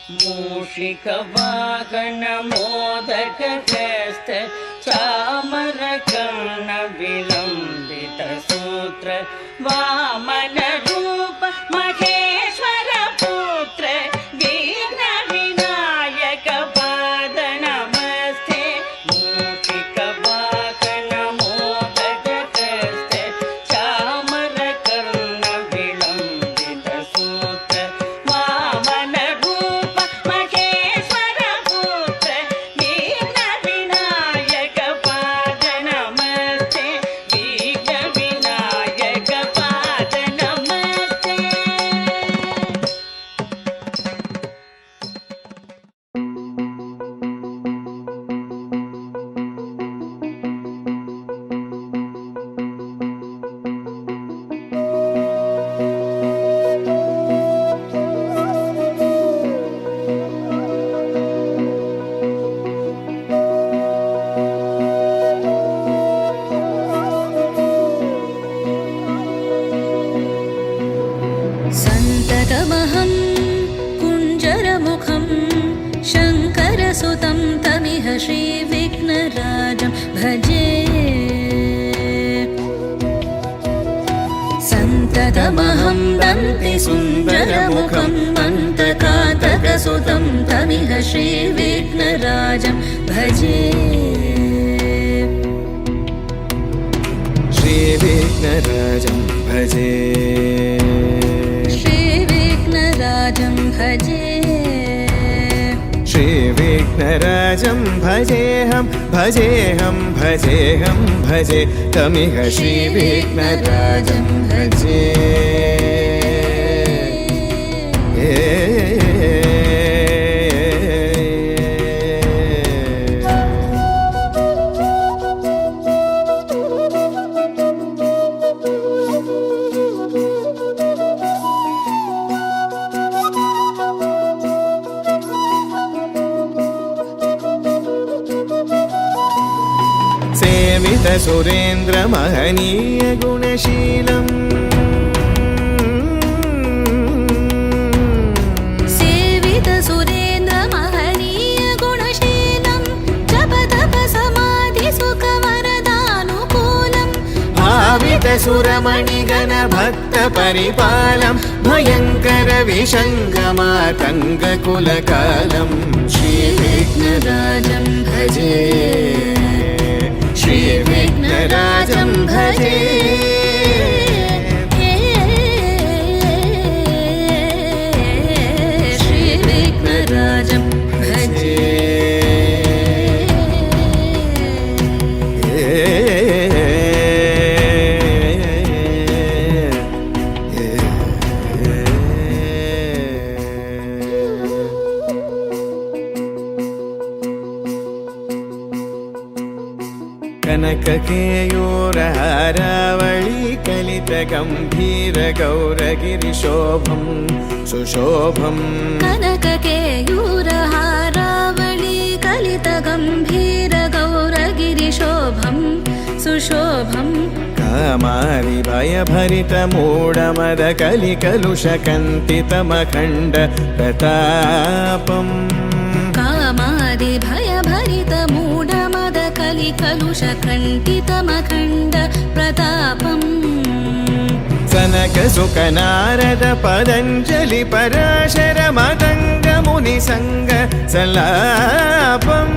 मूषिकवाहनमोदकहस्त चामरकर्णविलम्बितसूत्र वामनरूप महेश्वरपुत्र विघ्नविनायकपाद नमस्ते। मूषिकवाहनमोदकहस्त चामरकर्णविलम्बितसूत्र वामनरूप महेश्वरपुत्र विघ्नविनायकपाद नमस्ते। विघ्नविनायकपाद नमस्ते। सन्ततमहं कुञ्जरमुखं शङ्करसुतं तमिह श्रीविघ्नराजं भजे। सन्ततमहं दन्तिसुन्दरमुखं मन्तकातकसुतं तमिह श्रीविघ्नराजं भजे। श्रीविघ्नराजं भजे। श्रीविघ्नराजं भजे। श्रीविघ्नराजं भजेऽहं भजेऽहं भजेऽहं भजे तमिह श्रीविघ्नराजं भजे। सेवित सुरेन्द्र महनीय गुणशीलम् सेवित सुरेन्द्र महनीय गुणशीलं जपतप समाधि सुखवरदानुकूलं भावित सुरमणिगण भक्त परिपालं भयङ्कर विषङ्गमातङ्ग कुलकालं श्रीविघ्नराजं भजे। श्रीविघ्नराजं भजे। श्रीविघ्नराजं भजे। कनककेयूरहारावळी कलितगम्भीरगौरगिरिशोभं सुशोभम् कनककेयूरहारावळी कलितगम्भीरगौरगिरिशोभं सुशोभम् कामादिभयभरितमूढमदकलिकलुषकन्तितमखण्ड प्रतापम् कामादिभयभरितमूढमदकलिकलुषकण्टितमखण्ड प्रतापम् सनकसुकनारद पतञ्जलि पराशर मतङ्ग मुनिसङ्ग सल्लापम्